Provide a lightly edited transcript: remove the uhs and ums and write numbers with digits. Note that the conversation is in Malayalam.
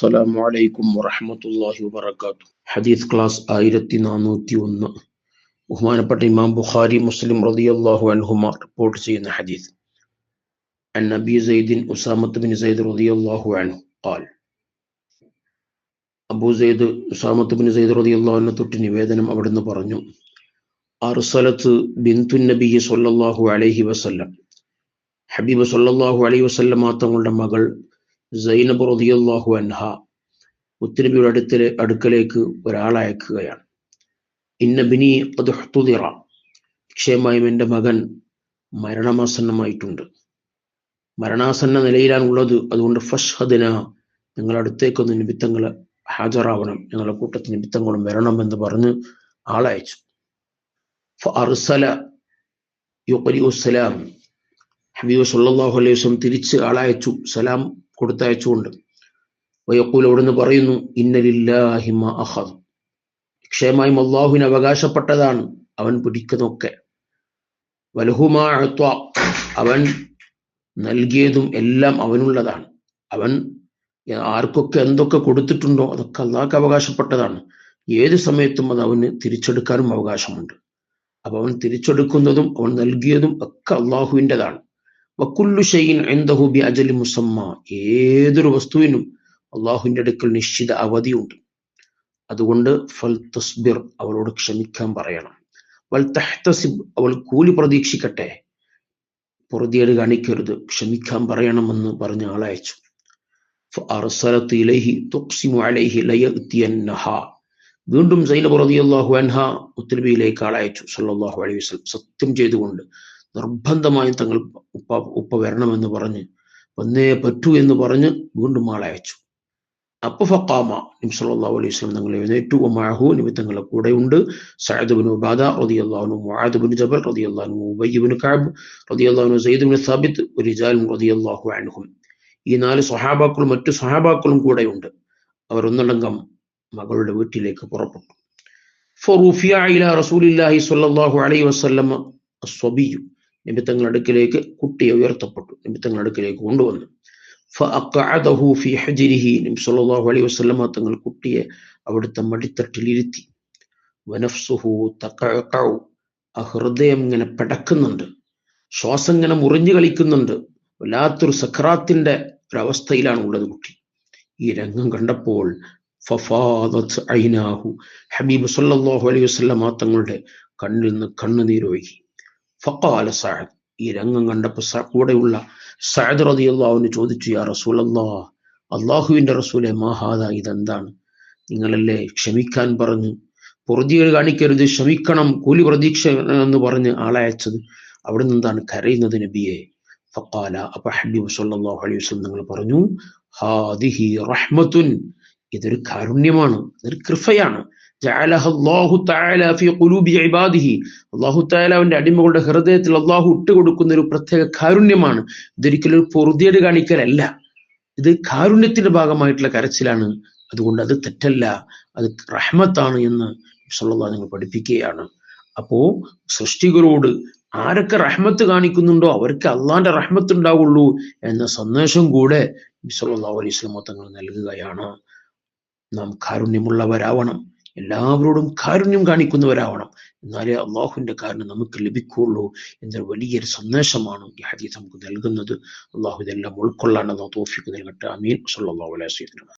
അസ്സലാമു അലൈക്കും വറഹ്മത്തുള്ളാഹി വബറകാതുഹു. ഹദീസ് ക്ലാസ് 1401. ബഹുമാനപ്പെട്ട ഇമാം ബുഖാരി, മുസ്ലിം റളിയല്ലാഹു അൻഹുമ റിപ്പോർട്ട് ചെയ്യുന്ന ഹദീസ്. അൻ നബി സയ്യിദിൻ ഉസാമത്ത് ബിൻ സയ്യിദ് റളിയല്ലാഹു അൻഹു ഖാൽ. അബൂ സയ്യിദ് ഉസാമത്ത് ബിൻ സയ്യിദ് റളിയല്ലാഹു അൻഹു തൊട്ട് നിവേദനം അവിടുന്ന് പറഞ്ഞു, അർസലത്ത് ബിന്തു നബി സ്വല്ലല്ലാഹു അലൈഹി വസല്ലം, ഹബീബ് സ്വല്ലല്ലാഹു അലൈഹി വസല്ലം തങ്ങളുടെ മകൾ സൈനബ് റളിയല്ലാഹു അൻഹ മുത്തുനബിയുടെ അടുക്കലേക്ക് ഒരാളയക്കുകയാണ്. ഇന്ന ബിനി ഖദ് ഉഹ്തുദിറ, നിശ്ചയമായും എൻ്റെ മകൻ മരണമാസന്നമായിട്ടുണ്ട്, മരണാസന്ന നിലയിലാണ് ഉള്ളത്. അതുകൊണ്ട് ഫഷ്ഹദ്ന, ഞങ്ങളുടെ അടുത്തേക്കൊന്ന് നിമിത്തങ്ങൾ ഹാജരാവണം, ഞങ്ങളുടെ കൂട്ടത്തിൽ നിമിത്തങ്ങളും വരണം എന്ന് പറഞ്ഞ് ആളയച്ചു. ഫഅർസല യുഖരിഉ സലാം, ഹബീബ് സല്ലല്ലാഹു അലൈഹി വസല്ലം തിരിച്ച് ആളയച്ചു, സലാം കൊടുത്തയച്ചുകൊണ്ട്. വയഖൂൽ, അവിടുന്ന് പറയുന്നു, ഇന്ന ലില്ലാഹി മാ അഖദ്, നിശ്ചയമായും അല്ലാഹുവിന് അവകാശപ്പെട്ടതാണ് അവൻ പിടിക്കുന്നതൊക്കെ. വലഹു മാ അഅ്ത, അവൻ നൽകിയതും എല്ലാം അവനുള്ളതാണ്. അവൻ ആർക്കൊക്കെ എന്തൊക്കെ കൊടുത്തിട്ടുണ്ടോ അതൊക്കെ അല്ലാഹുവിന് അവകാശപ്പെട്ടതാണ്. ഏത് സമയത്തും അത് അവന് തിരിച്ചെടുക്കാനും അവകാശമുണ്ട്. അപ്പൊ അവൻ തിരിച്ചെടുക്കുന്നതും അവൻ നൽകിയതും ഒക്കെ അല്ലാഹുവിൻ്റെതാണ്. വകുല്ലു ഷൈഇൻ ഇൻദഹു ബിഅജലി മുസമ്മ, ഏതൊരു വസ്തുവിനും അല്ലാഹുവിൻ്റെ അടുക്കൽ നിശ്ചിത അവധിയുണ്ട്. അതുകൊണ്ട് ഫൽ തസ്ബിർ, അവളോട് ക്ഷമിക്കാൻ പറയണം. വൽ തഹ്തസിബ്, അവൾ കൂലി പ്രതീക്ഷിക്കട്ടെ, പൊറുതിയേട് കാണിക്കരുത്, ക്ഷമിക്കാൻ പറയണമെന്ന് പറഞ്ഞ് ആളയച്ചു. ഫഅർസലത്ത് ഇലൈഹി തുഖ്സിമു അലൈഹി ലയഅതിയന്നഹ, വീണ്ടും സൈനബ് റളിയല്ലാഹു അൻഹ മുത്തുനബിയിലേക്ക് ആളയച്ചു സല്ലല്ലാഹു അലൈഹി വസല്ലം, സത്യം ചെയ്തുകൊണ്ട് നിർബന്ധമായും തങ്ങൾ ഉപ്പ വരണമെന്ന് പറഞ്ഞ്, വന്നേ പറ്റൂ എന്ന് പറഞ്ഞ് വീണ്ടും ആളയച്ചു. അപ്പൊ ഫഖാമ, നബി സല്ലല്ലാഹു അലൈഹി വസല്ലം തങ്ങൾ എഴുന്നേറ്റു. വമഅഹു, നബി തങ്ങളുടെ കൂടെയുണ്ട് സഅദ് ഇബ്നു ഉബാദ റളിയല്ലാഹു അൻഹു, മുആദ് ഇബ്നു ജബൽ റളിയല്ലാഹു അൻഹു, ഉബയ്യ് ഇബ്നു കഅബ് റളിയല്ലാഹു അൻഹു, സയ്യിദ് ഇബ്നു സാബിത്ത് വരിജാലും റളിയല്ലാഹു അൻഹും. ഈ 4 സ്വഹാബാക്കളും മറ്റു സ്വഹാബാക്കളും കൂടെയുണ്ട്. അവർ ഒന്നടങ്കം മകളുടെ വീട്ടിലേക്ക് പുറപ്പെട്ടു. ഫറുഫിയ ഇലാ റസൂലില്ലാഹി സ്വല്ലല്ലാഹു അലൈഹി വസല്ലം അസ്വബിയ്യു, നബി തങ്ങളുടെ അടുക്കലേക്ക് കുട്ടിയെ ഉയർത്തപ്പെട്ടു, നബി തങ്ങളുടെ അടുക്കലേക്ക് കൊണ്ടുവന്നു. ഫഅഖഅദഹു ഫീ ഹജ്രിഹി, നബി സല്ലല്ലാഹു അലൈഹി വസല്ലം തങ്ങൾ കുട്ടിയെ അവിടുത്തെ മടിത്തട്ടിലിരുത്തി. വനഫ്സുഹു തഖഅഖഉ, ആ ഹൃദയം ഇങ്ങനെ പടക്കുന്നുണ്ട്, ശ്വാസം ഇങ്ങനെ മുറിഞ്ഞു കളിക്കുന്നുണ്ട്, വല്ലാത്തൊരു സക്രാത്തിന്റെ ഒരവസ്ഥയിലാണ് ഉള്ളത് കുട്ടി. ഈ രംഗം കണ്ടപ്പോൾ ഫഫാദത് ഐനാഹു, ഹബീബ് സല്ലല്ലാഹു അലൈഹി വസല്ലം തങ്ങളുടെ കണ്ണിൽ നിന്ന് കണ്ണുനീരൊഴുകി. ഫഖാല സഅദ്, ഈ രംഗം കണ്ടപ്പോൾ കൂടെയുള്ള സഅദ് റളിയല്ലാഹു അൻഹു ചോദിച്ചു, യാ റസൂലല്ലാഹ്, അല്ലാഹുവിന്റെ റസൂലേ, മാ ഹാദാ, ഇതെന്താണ്? നിങ്ങളല്ലേ ക്ഷമിക്കാൻ പറഞ്ഞു, പൊറുതിയേട് കാണിക്കരുത്, ക്ഷമിക്കണം, കൂലി പ്രതീക്ഷ എന്ന് പറഞ്ഞ് ആളയച്ചത്, അവിടുന്ന് എന്താണ് കരയുന്നത് നബിയെ? ഫഖാല, അപ്പൊ ഹബീബ് സല്ലല്ലാഹു അലൈഹി വസല്ലം നിങ്ങൾ പറഞ്ഞു, ഹാദിഹി റഹ്മത്തുൻ, ഇതൊരു കാരുണ്യമാണ്, ഇതൊരു കൃപയാണ്. ജഅലഹ അല്ലാഹു തആല ഫീ ഖുലൂബി ഇബാദിഹി, അല്ലാഹു തആല അവന്റെ അടിമകളുടെ ഹൃദയത്തിൽ അല്ലാഹു ഇട്ടുകൊടുക്കുന്ന ഒരു പ്രത്യേക കാരുണ്യമാണ്. ഇതൊരിക്കലും ഒരു പൊറുതിയേട് കാണിക്കലല്ല, ഇത് കാരുണ്യത്തിന്റെ ഭാഗമായിട്ടുള്ള കരച്ചിലാണ്. അതുകൊണ്ട് അത് തെറ്റല്ല, അത് റഹ്മത്താണ് എന്ന് സല്ലല്ലാഹു അലൈഹി വസല്ലം പഠിപ്പിക്കുകയാണ്. അപ്പോ സൃഷ്ടികളോട് ആരൊക്കെ റഹ്മത്ത് കാണിക്കുന്നുണ്ടോ അവർക്ക് അള്ളാന്റെ റഹ്മത്ത് ഉണ്ടാവുള്ളൂ എന്ന സന്ദേശം കൂടെ സല്ലല്ലാഹു അലൈഹി വസല്ലം തങ്ങൾ നൽകുകയാണ്. നാം കാരുണ്യമുള്ളവരാവണം, എല്ലാവരോടും കാരുണ്യം കാണിക്കുന്നവരാവണം, എന്നാലേ അള്ളാഹുവിന്റെ കാരുണ്യം നമുക്ക് ലഭിക്കുകയുള്ളൂ എന്നൊരു വലിയൊരു സന്ദേശമാണ് ഈ ഹദീസ് നമുക്ക് നൽകുന്നത്. അള്ളാഹു ഇതെല്ലാം ഉൾക്കൊള്ളാൻ അല്ലാഹു തൗഫീഖ് നൽകട്ടെ. ആമീൻ. സല്ലല്ലാഹു അലൈഹി വസല്ലം.